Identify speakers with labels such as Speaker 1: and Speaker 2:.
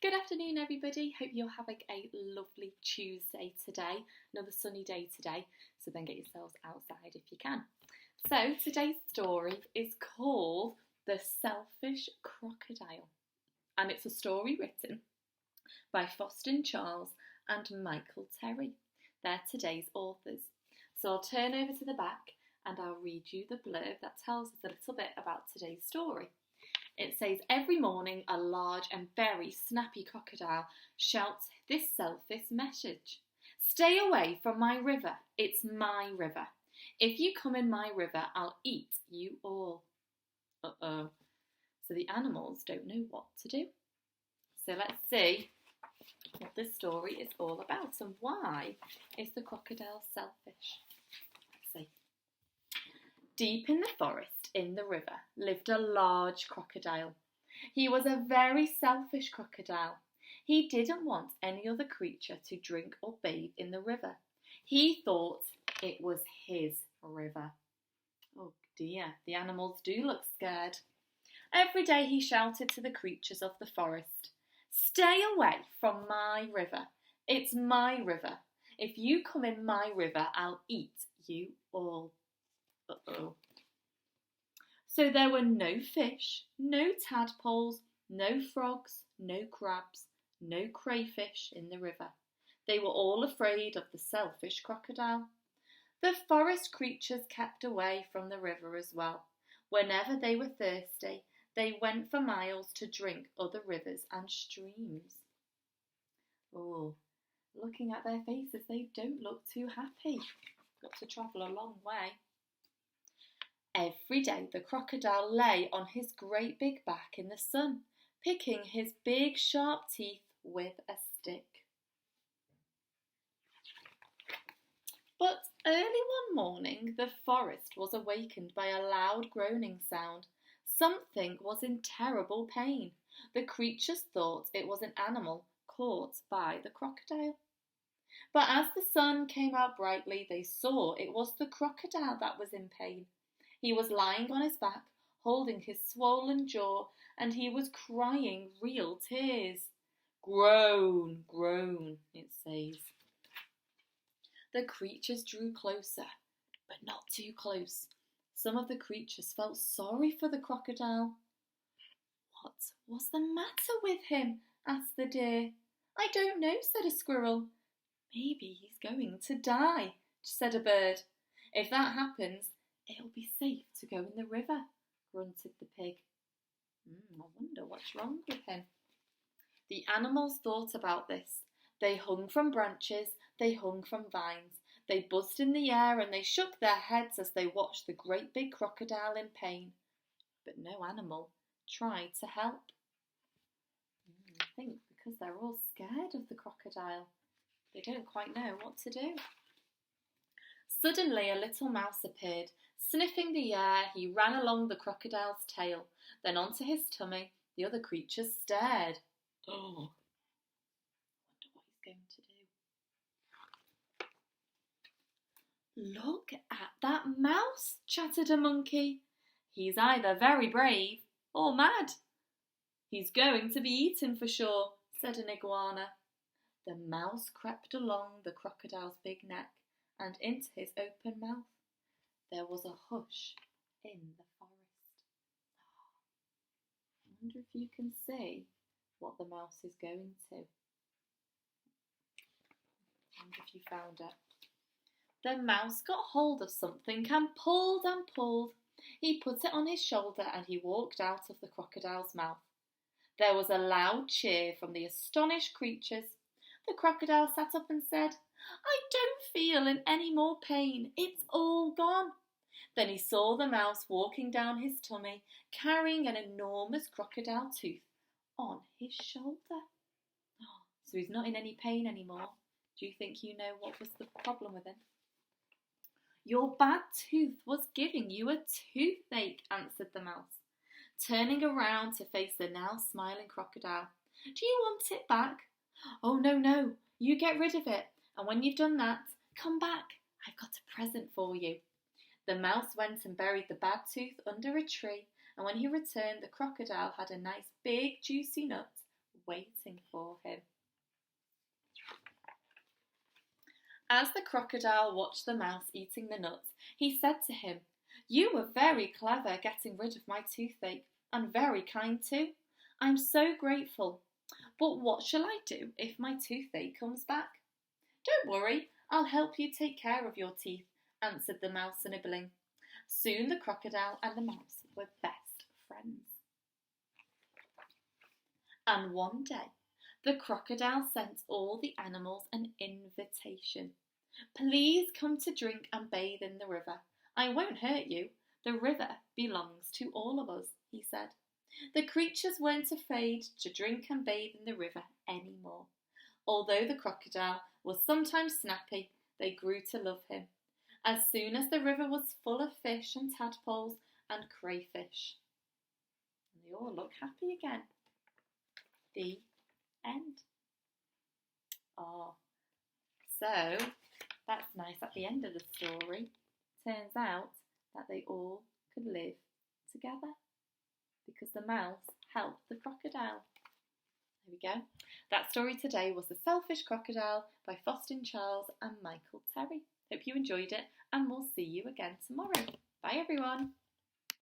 Speaker 1: Good afternoon, everybody. Hope you're having a lovely Tuesday today, another sunny day today, so then get yourselves outside if you can. So today's story is called The Selfish Crocodile, and it's a story written by Faustin and Michael Terry. They're today's authors. So I'll turn over to the back and I'll read you the blurb that tells us a little bit about today's story. It says, every morning a large and very snappy crocodile shouts this selfish message. Stay away from my river, it's my river. If you come in my river, I'll eat you all. Uh-oh. So the animals don't know what to do. So let's see what this story is all about and why is the crocodile selfish. Let's see. Deep in the forest, in the river, lived a large crocodile. He was a very selfish crocodile. He didn't want any other creature to drink or bathe in the river. He thought it was his river. Oh dear, the animals do look scared. Every day he shouted to the creatures of the forest, stay away from my river. It's my river. If you come in my river, I'll eat you all. Uh-oh. So there were no fish, no tadpoles, no frogs, no crabs, no crayfish in the river. They were all afraid of the selfish crocodile. The forest creatures kept away from the river as well. Whenever they were thirsty, they went for miles to drink other rivers and streams. Oh, looking at their faces, they don't look too happy. Got to travel a long way. Every day the crocodile lay on his great big back in the sun, picking his big sharp teeth with a stick. But early one morning the forest was awakened by a loud groaning sound. Something was in terrible pain. The creatures thought it was an animal caught by the crocodile. But as the sun came out brightly, they saw it was the crocodile that was in pain. He was lying on his back, holding his swollen jaw, and he was crying real tears. Groan, groan, it says. The creatures drew closer, but not too close. Some of the creatures felt sorry for the crocodile. What was the matter with him? Asked the deer. I don't know, said a squirrel. Maybe he's going to die, said a bird. If that happens, it'll be safe to go in the river, grunted the pig. I wonder what's wrong with him. The animals thought about this. They hung from branches, they hung from vines, they buzzed in the air and they shook their heads as they watched the great big crocodile in pain. But no animal tried to help. I think because they're all scared of the crocodile. They don't quite know what to do. Suddenly a little mouse appeared. Sniffing the air, he ran along the crocodile's tail, then onto his tummy. The other creatures stared. Oh, I wonder what he's going to do. Look at that mouse, chattered a monkey. He's either very brave or mad. He's going to be eaten for sure, said an iguana. The mouse crept along the crocodile's big neck and into his open mouth. There was a hush in the forest. I wonder if you can see what the mouse is going to. I wonder if you found it. The mouse got hold of something and pulled and pulled. He put it on his shoulder and he walked out of the crocodile's mouth. There was a loud cheer from the astonished creatures. The crocodile sat up and said, I don't feel in any more pain. It's all gone. Then he saw the mouse walking down his tummy, carrying an enormous crocodile tooth on his shoulder. Oh, so he's not in any pain anymore. Do you think you know what was the problem with him? Your bad tooth was giving you a toothache, answered the mouse, turning around to face the now smiling crocodile. Do you want it back? Oh, no, you get rid of it. And when you've done that, come back. I've got a present for you. The mouse went and buried the bad tooth under a tree, and when he returned, the crocodile had a nice big juicy nut waiting for him. As the crocodile watched the mouse eating the nuts, he said to him, "You were very clever getting rid of my toothache, and very kind too. I'm so grateful. But what shall I do if my toothache comes back?" "Don't worry, I'll help you take care of your teeth," answered the mouse, nibbling. Soon the crocodile and the mouse were best friends. And one day, the crocodile sent all the animals an invitation. "Please come to drink and bathe in the river. I won't hurt you. The river belongs to all of us," he said. The creatures weren't afraid to drink and bathe in the river anymore. Although the crocodile was sometimes snappy, they grew to love him, as soon as the river was full of fish and tadpoles and crayfish. And they all look happy again. The end. Oh, so that's nice at the end of the story. Turns out that they all could live together because the mouse helped the crocodile. There we go. That story today was The Selfish Crocodile by Faustin and Michael Terry. Hope you enjoyed it, and we'll see you again tomorrow. Bye everyone.